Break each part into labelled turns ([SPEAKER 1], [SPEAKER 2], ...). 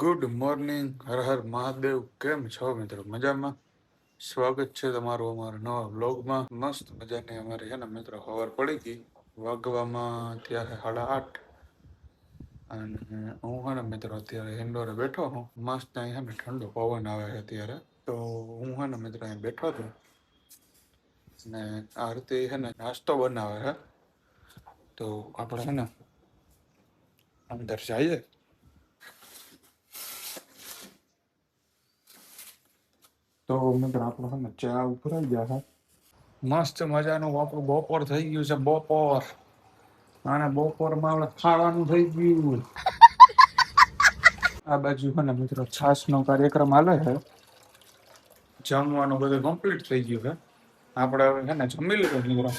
[SPEAKER 1] Good morning. હર હર મહાદેવ. કેમ છો મિત્રો? મજામાં? સ્વાગત છે તમારું અમારા નવા વ્લોગમાં. મસ્ત મજાની અમારી છે ને મિત્રો ખબર પડી ગઈ. વાગવામાં ત્યારે 8:30 અને હું છે ને મિત્રો અત્યારે ઇન્ડોરે બેઠો હું. મસ્ત અહીં છે ને ઠંડો પવન આવે છે અત્યારે. તો હું છે ને મિત્રો અહીં બેઠો હતો ને આરતી છે ને નાસ્તો બનાવે છે. તો આપણે છે ને અંદર જઈએ. તો મિત્રો આપણે છે ને ચા ઉભરાઈ ગયા છે. મસ્ત મજાનું આપણું બપોર થઈ ગયું છે. બપોર અને બપોરમાં આપણે ખાવાનું થઈ ગયું. આ બાજુ છે ને મિત્રો છાશનો કાર્યક્રમ હાલે છે. જમવાનું બધું કમ્પ્લીટ થઈ ગયું છે. આપણે હવે છે ને જમી લીધું મિત્રો.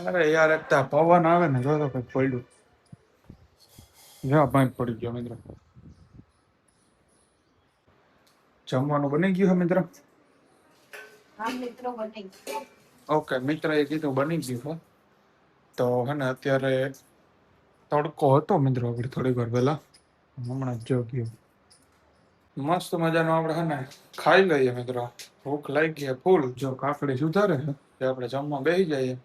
[SPEAKER 1] અરે યાર એક પવન આવે ને જો તો કંઈક પડ્યું. જ્યાં પાંચ પડી ગયો મિત્રો. જમવાનું બની ગયું છે મિત્ર? ઓકે, મિત્ર એ કીધું બની ગયું છે. તો હે ને અત્યારે તડકો હતો મિત્રો આપણે થોડીક વાર પહેલા. હમણાં જ જો ગયો. મસ્ત મજાનો આપણે હે ને ખાઈ લઈએ મિત્રો. ભૂખ લાગી ગઈ ફૂલ. જો કાકડી સુધારે છે તે આપણે જમવા બેસી જઈએ.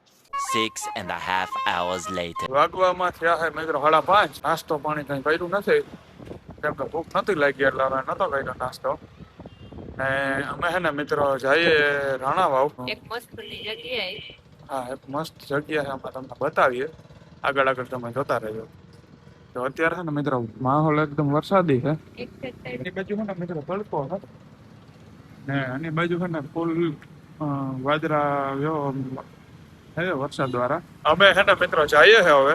[SPEAKER 2] 6.5 hours later.
[SPEAKER 1] વાગવામાં થયા છે મિત્રો 5:30. નાસ્તો પાણી કઈ કર્યું નથી કેમ કે ભૂખ નથી લાગી એટલે હવે નતો કર્યો નાસ્તો. ને અમે હે ને મિત્રો જઈએ રાણાવાવ.
[SPEAKER 3] એક મસ્ત જગ્યાએ.
[SPEAKER 1] હા, એક મસ્ત જગ્યા અમે તમને બતાવીએ. આગળ તમે જોતા રહેજો. તો અત્યારે છે ને મિત્રો માહોલ એકદમ વરસાદી છે. એની બાજુ છે ને મિત્રો તડકો છે ને આની બાજુ છે ને ફૂલ વાદળા થયો વરસાદ દ્વારા. અમે છે ને મિત્રો જઈએ છે હવે.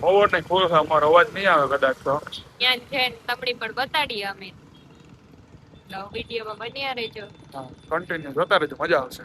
[SPEAKER 1] પવન ની ફૂલ છે, અમારો અવાજ નહીં આવે કદાચ તો.
[SPEAKER 3] ત્યાં જઈને તમને પણ બતાડીએ અમે. તો વિડીયોમાં બન્યા રહેજો.
[SPEAKER 1] હા, કન્ટિન્યુ જોતા રહેજો, મજા આવશે.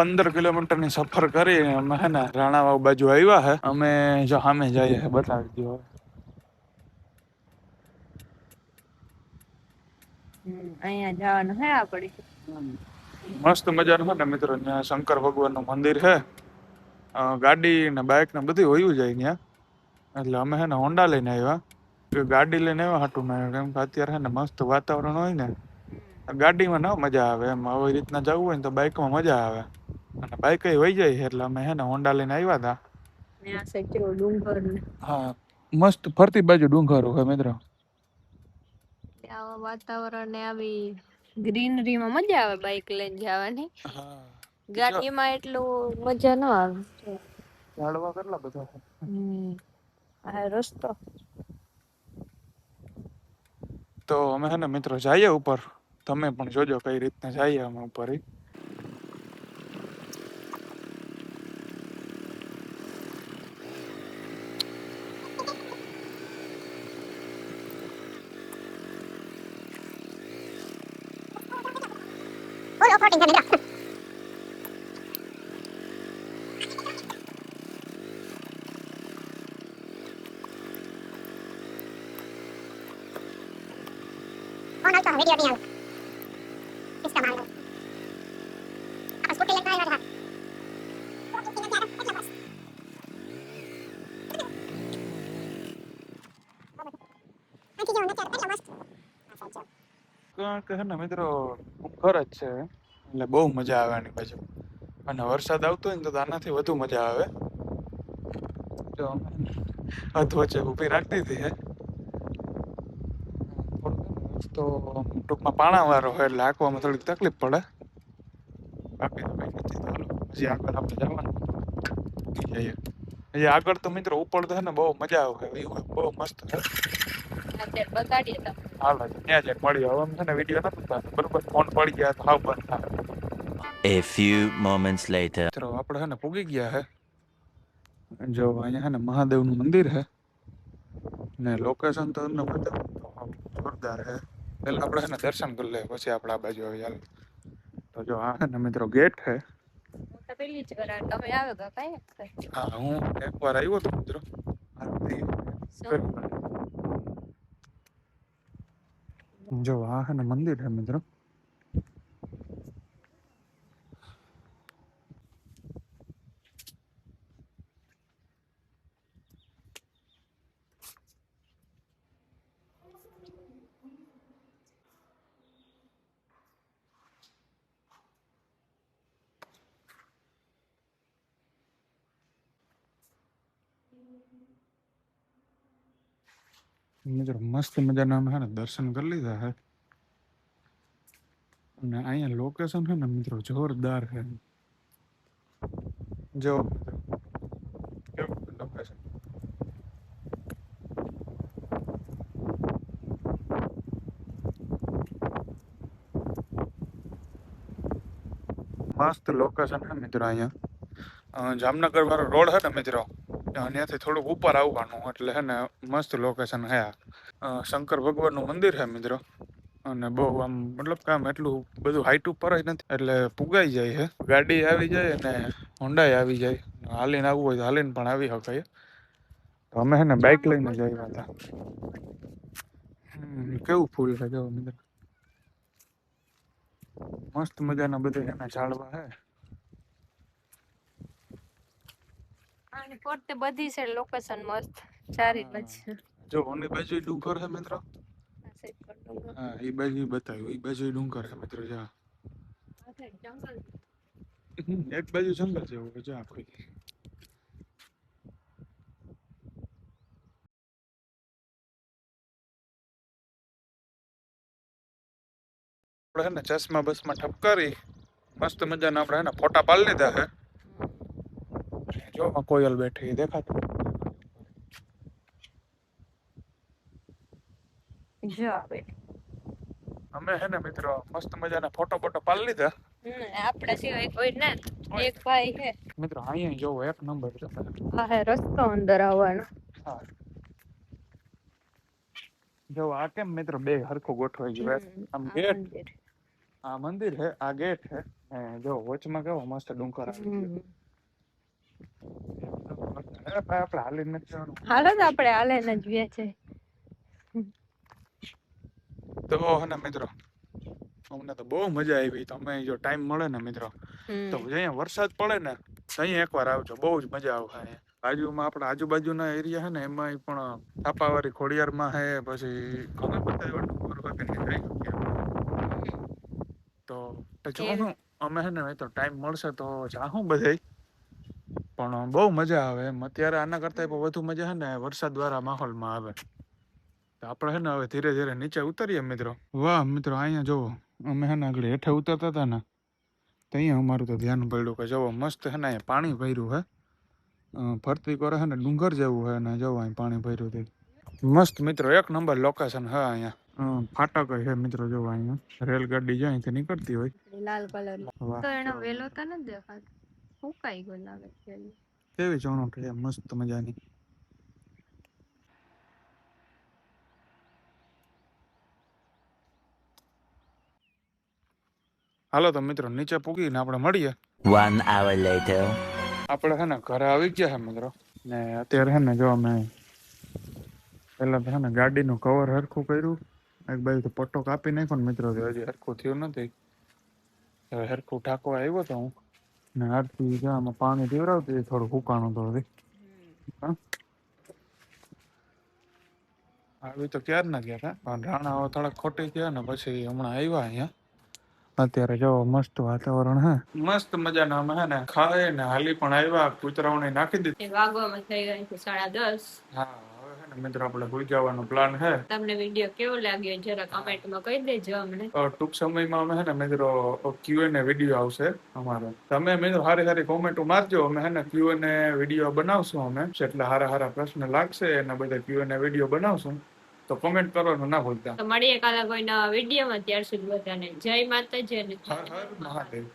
[SPEAKER 1] 15 કિલોમીટરની સફર કરી અમે હે ને રાણાવાવ બાજુ આવ્યા હે. અમે જો સામે જઈએ છે, બતાવી દો.
[SPEAKER 3] અહીંયા જવાનું હે આપણે.
[SPEAKER 1] મસ્ત મજાનું છે ને મિત્રો. ત્યાં શંકર ભગવાન નું મંદિર છે. ગાડી ને બાઇક ને બધી હોયું જાય ત્યાં. એટલે અમે હે ને હોન્ડા લઈને આવ્યા. ગાડી લઈને આવ્યા હાટું ને કેમ કે અત્યારે હે ને મસ્ત વાતાવરણ હોય ને ગાડીમાં ના મજા આવે. એમ આવી રીતના જવું હોય ને તો બાઇકમાં મજા આવે. અને બાઇક વહી જાય એટલે અમે હે ને હોન્ડા લઈને આવ્યા હતા.
[SPEAKER 3] ત્યાં સેચરો ડુંગર ને.
[SPEAKER 1] હા, મસ્ત ફરતી બાજુ ડુંગર હોય મિત્રો.
[SPEAKER 3] આવા વાતાવરણ ને આવી ગ્રીનરીમાં મજા આવે બાઇક લઈને જવાની.
[SPEAKER 1] હા,
[SPEAKER 3] ગાડીમાં એટલું મજા ન આવે.
[SPEAKER 1] ઝાડવા કેટલા બધા છે.
[SPEAKER 3] આ રસ્તો.
[SPEAKER 1] તો અમે હે ને મિત્રો જઈએ ઉપર. તમે પણ જોજો કઈ રીતના જઈએ અમે ઉપર.
[SPEAKER 4] वीडियो नहीं आया इसका मान लो आप स्कूटी लेकर आए
[SPEAKER 1] કારણ કે હે ને મિત્રો ડુંગર જ છે એટલે બહુ મજા આવે આની બાજુ. અને વરસાદ આવતો હોય ને તો આનાથી વધુ મજા આવે. જો અધ વચ્ચે ઊભી રાખી દીધી હે. તો ટૂંકમાં પાણાવાળો હોય એટલે હાંકવામાં થોડીક તકલીફ પડે. બાકી તો કંઈ નથી. તો હાલો હજી આગળ આપણે જવાનું જઈએ. હજી આગળ તો મિત્રો ઉપર તો છે ને બહુ મજા આવે, વ્યૂ બહુ મસ્ત છે.
[SPEAKER 3] અત્યારે બગાડીએ તમે.
[SPEAKER 1] હાલો ત્યાં જઈને મળીએ. હવે છે ને વિડીયો નથી ઉતારતો બરોબર, ફોન પડી ગયા તો હાવ બંધ થાય.
[SPEAKER 2] A few moments later.
[SPEAKER 1] મિત્રો આપણે છે ને પૂગી ગયા હે. જો અહીંયા છે ને મહાદેવનું મંદિર છે ને લોકેશન તો તમને બતાવું તો જોરદાર છે. પહેલા આપણે છે ને દર્શન કરી લઈએ, પછી આપણે આ બાજુ આવી. હાલ તો જો આ છે ને મિત્રો ગેટ છે.
[SPEAKER 3] હું તો પેલી જ કરા, તમે આવે તો કઈ
[SPEAKER 1] હા હું એકવાર આવ્યો હતો મિત્રો. જો આ છે ને મંદિર છે મિત્રો. મિત્રો મસ્ત મજાના અમે છે ને દર્શન કરી લીધા છે. અને અહીંયા લોકેશન છે ને મિત્રો જોરદાર છે. જો કેવું લોકેશન. મસ્ત લોકેશન છે મિત્રો. અહીંયા જામનગર વાળો રોડ છે ને મિત્રો, ત્યાંથી થોડુંક ઉપર આવવાનું એટલે છે ને મસ્ત લોકેશન છે. શંકર ભગવાનનું મંદિર છે મિત્રો. અને બહુ આમ મતલબ કામ એટલું બધું હાઈટ ઉપર જ નથી એટલે પુગાઈ જાય છે. ગાડી આવી જાય અને હોન્ડાઈ આવી જાય. હાલીને આવવું હોય તો હાલીને પણ આવી શકાય. તો અમે છે ને બાઇક લઈને જ આવ્યા હતા. કેવું ફૂલ છે જો મિત્રો. મસ્ત મજાના બધા એના ઝાડવા છે.
[SPEAKER 3] આની પોતે બધી છે લોકેશન મસ્ત ચારી બાજુ.
[SPEAKER 1] જો ઓની બાજુ ડુંગર છે મિત્રો. હા એ બાજુ બતાવ્યું, એ બાજુ ડુંગર છે મિત્રો. જા
[SPEAKER 3] જંગલ
[SPEAKER 1] એક બાજુ જંગલ જેવું છે. જા કોઈ આપણે છે ને ચશ્મા બસમાં ઠપકારી મસ્ત મજાના આપણે છે ને ફોટા પાડી લીધા છે. જો કોયલ બેઠી દેખાતું.
[SPEAKER 3] જો આવે
[SPEAKER 1] અમે છે ને મિત્રો મસ્ત મજાના ફોટો બોટો પાડી લીધા.
[SPEAKER 3] આપડા સિવાય કોઈ ના. એક ભાઈ છે
[SPEAKER 1] મિત્રો અહીંયા જોવો એક નંબર છે.
[SPEAKER 3] આ હે રસ્તો અંદર આવવાનો.
[SPEAKER 1] હા જો આ કેમ મિત્રો બે હરખું ગોઠવાઈ ગયું. આમ ગેટ, આ મંદિર છે, આ ગેટ છે. જો વચમાં કેવો મસ્ત ડુંગર આવી ગયો. ભાઈ આપણે હાલીને નથી જવાનું.
[SPEAKER 3] હાલો તો આપણે હાલે ને જ વ્યા છે.
[SPEAKER 1] તો હે ને મિત્રો અમને તો બહુ મજા આવી. તમે જો ટાઈમ મળે ને મિત્રો તો અહીંયા વરસાદ પડે ને તો અહીંયા એકવાર આવજો, બહુ જ મજા આવે. અહીંયા બાજુમાં આપણા આજુબાજુના એરિયા છે ને એમાં પણ થાપાવાળી ખોડિયારમાં છે, પછી ઘણા બધા એવા ડુંગર વગેરે જઈ શકીએ. તો જોશું અમે છે ને તો ટાઈમ મળશે તો જાહું બધે. પણ બહુ મજા આવે એમ. અત્યારે આના કરતા પણ વધુ મજા છે ને વરસાદ વાળા માહોલમાં આવે. તો આપણે છે ને હવે ધીરે ધીરે નીચે ઉતરીએ મિત્રો. વાહ મિત્રો અહીંયા જોવો અમે છે ને આગળ હેઠે ઉતરતા હતા ને તો અહીંયા અમારું તો ધ્યાન પડ્યું કે જોવો મસ્ત છે ને અહીંયા પાણી ભર્યું છે. ફરતી કરે છે ને ડુંગર જેવું છે ને જોવો અહીં પાણી ભર્યું છે. મસ્ત મિત્રો એક નંબર લોકેશન છે અહીંયા. ફાટક છે મિત્રો જોવો અહીંયા રેલગાડી જાય અહીંથી નીકળતી હોય.
[SPEAKER 3] લાલ કલર તો એનો વેલો તો નથી દેખાતો. સુકાઈ ગયો લાગે છે.
[SPEAKER 1] કેવી ચોણોટ છે મસ્ત મજાની. હાલો તો મિત્રો નીચે પૂગીને આપણે મળીએ.
[SPEAKER 2] 1 hour later.
[SPEAKER 1] આપણે છે ને ઘરે આવી ગયા છે મિત્રો. ને અત્યારે છે ને જો અમે પેલા તો છે ને ગાડીનું કવર હરખું કર્યું. એક બાજુ તો પટ્ટો કાપી નાખ્યો ને મિત્રો હજી હરખું થયું નથી. હવે હરખું ઢાંકવા આવ્યો તો હું ને આરતી આમાં પાણી પીવડાવતી થોડું ફૂકાણું તો હજી. આવી તો ક્યાર ના ગયા હતા પણ રાણા થોડાક ખોટી ગયા ને પછી હમણાં આવ્યા અહીંયા. અત્યારે જો મસ્ત વાતાવરણ હે, મસ્ત મજાના અમે હે ને ખાઈ ને હાલી પણ આવ્યા. કૂતરાઓને નાખી દીધી.
[SPEAKER 3] વાગવામાં થઈ ગઈ છે 10:30.
[SPEAKER 1] હા હવે હે મિત્રો આપણે ભૂલી જવાનો પ્લાન છે.
[SPEAKER 3] તમને વિડીયો કેવો લાગ્યો જરા કમેન્ટમાં કહી દેજો અમને.
[SPEAKER 1] ટૂંક સમયમાં અમે હે ને મિત્રો Q&A વિડીયો આવશે અમારો. તમે મિત્રો સારી સારી કોમેન્ટો મારજો, અમે હે ને Q&A વિડીયો બનાવશું. અમે જેટલા સારા પ્રશ્ન લાગશે એના બધા Q&A વિડીયો બનાવશું, તો કોમેન્ટ કરવાનું ના ભૂલતા.
[SPEAKER 3] તો મળીએ કાલે કોઈ નવા વિડીયોમાં. ત્યાર સુધી બધાને જય માતાજી અને
[SPEAKER 1] હર હર મહાદેવ.